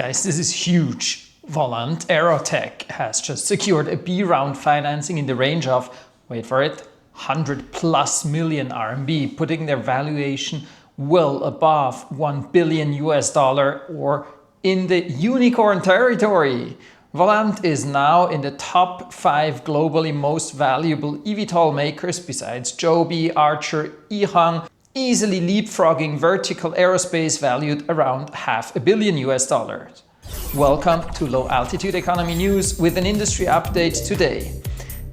Guys, this is huge. Volant Aerotech has just secured a B round financing in the range of, wait for it, 100+ million RMB, putting their valuation well above $1 billion or in the unicorn territory. Volant is now in the top 5 globally most valuable eVTOL makers besides Joby, Archer, eHang, easily leapfrogging vertical aerospace valued around $500 million. Welcome to Low Altitude Economy News with an industry update today.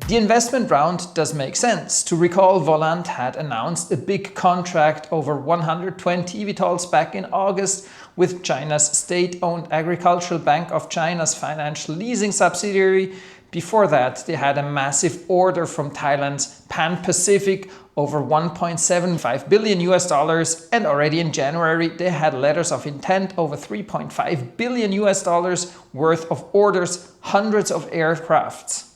The investment round does make sense. To recall, Volant had announced a big contract over 120 eVTOLs back in August with China's state-owned Agricultural Bank of China's financial leasing subsidiary. Before that, they had a massive order from Thailand's Pan Pacific over $1.75 billion, and already in January they had letters of intent over $3.5 billion worth of orders, hundreds of aircrafts.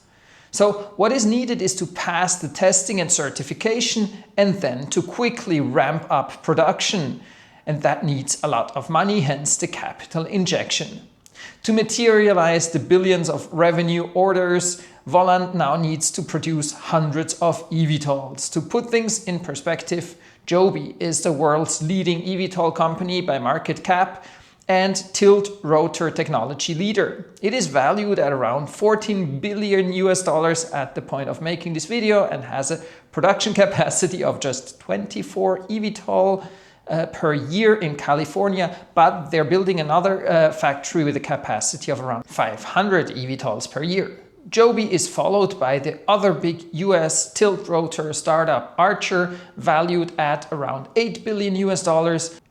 So what is needed is to pass the testing and certification and then to quickly ramp up production. And that needs a lot of money, hence the capital injection. To materialize the billions of revenue orders, Volant now needs to produce hundreds of eVTOLs. To put things in perspective, Joby is the world's leading eVTOL company by market cap and tilt rotor technology leader. It is valued at around $14 billion at the point of making this video and has a production capacity of just 24 eVTOL per year in California, but they're building another factory with a capacity of around 500 eVTOLs per year. Joby is followed by the other big US tilt rotor startup Archer, valued at around $8 billion,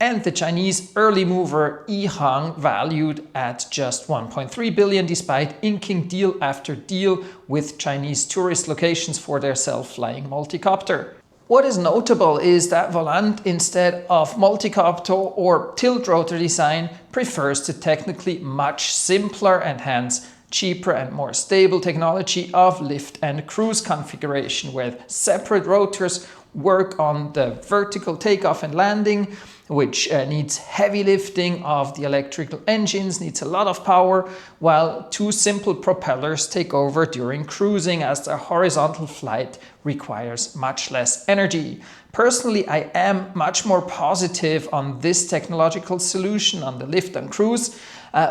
and the Chinese early mover eHang, valued at just $1.3 billion, despite inking deal after deal with Chinese tourist locations for their self-flying multicopter. What is notable is that Volant, instead of multicopter or tilt rotor design, prefers the technically much simpler and hence cheaper and more stable technology of lift and cruise configuration, where separate rotors work on the vertical takeoff and landing, which needs heavy lifting of the electrical engines, needs a lot of power, while two simple propellers take over during cruising, as the horizontal flight requires much less energy. Personally, I am much more positive on this technological solution on the lift and cruise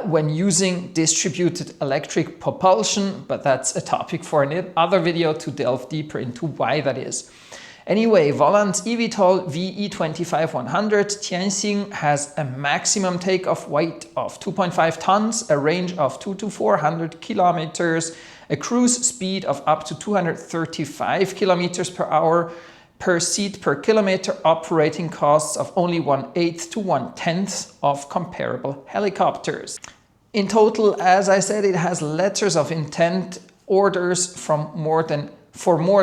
when using distributed electric propulsion, but that's a topic for another video to delve deeper into why that is. Anyway, Volant's eVTOL VE25100 Tianxing has a maximum takeoff weight of 2.5 tons, a range of 200 to 400 kilometers, a cruise speed of up to 235 kilometers per hour, per seat per kilometer, operating costs of only 1/8 to 1/10 of comparable helicopters. In total, as I said, it has letters of intent orders for more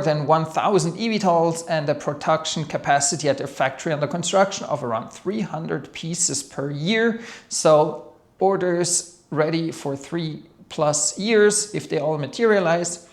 than 1,000 eVTOLs and a production capacity at their factory under construction of around 300 pieces per year. So orders ready for 3+ years if they all materialize.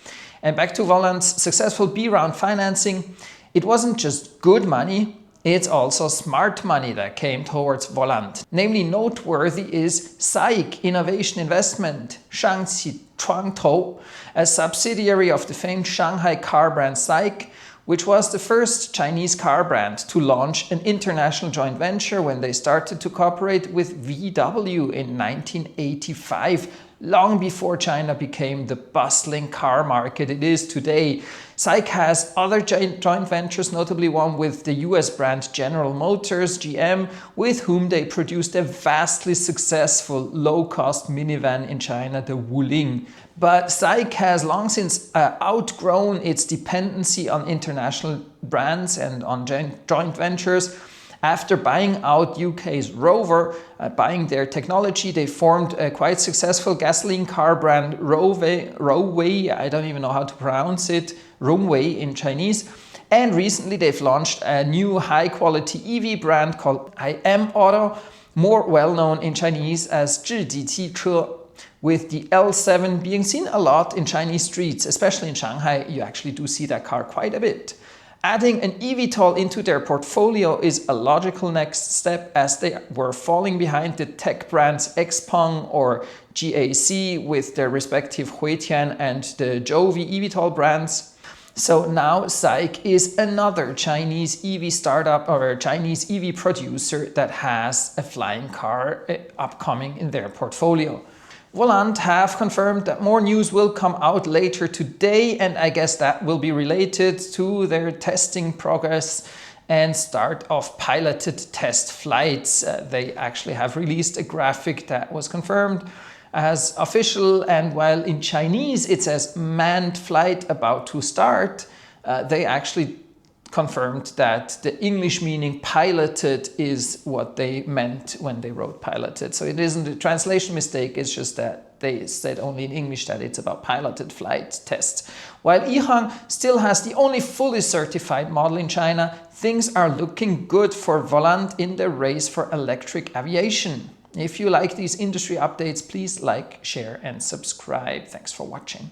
And back to Volant's successful B round financing. It wasn't just good money, it's also smart money that came towards Volant. Namely noteworthy is SAIC Innovation Investment, Shangxi Chuangtou, a subsidiary of the famed Shanghai car brand SAIC, which was the first Chinese car brand to launch an international joint venture when they started to cooperate with VW in 1985, long before China became the bustling car market it is today. SAIC has other joint ventures, notably one with the US brand General Motors, GM, with whom they produced a vastly successful low-cost minivan in China, the Wuling. But SAIC has long since outgrown its dependency on international brands and on joint ventures. After buying out UK's Rover, buying their technology, they formed a quite successful gasoline car brand Rowei, I don't even know how to pronounce it, Rongwei in Chinese. And recently they've launched a new high-quality EV brand called IM Auto, more well-known in Chinese as 智己汽车, with the L7 being seen a lot in Chinese streets, especially in Shanghai. You actually do see that car quite a bit. Adding an eVTOL into their portfolio is a logical next step, as they were falling behind the tech brands XPeng or GAC with their respective Huitian and the Jovi eVTOL brands. So now SAIC is another Chinese EV startup or a Chinese EV producer that has a flying car upcoming in their portfolio. Volant have confirmed that more news will come out later today, and I guess that will be related to their testing progress and start of piloted test flights. They actually have released a graphic that was confirmed as official, and while in Chinese it says manned flight about to start, they actually confirmed that the English meaning piloted is what they meant when they wrote piloted. So it isn't a translation mistake, it's just that they said only in English that it's about piloted flight test. While eHang still has the only fully certified model in China, things are looking good for Volant in the race for electric aviation. If you like these industry updates, please like, share and subscribe. Thanks for watching.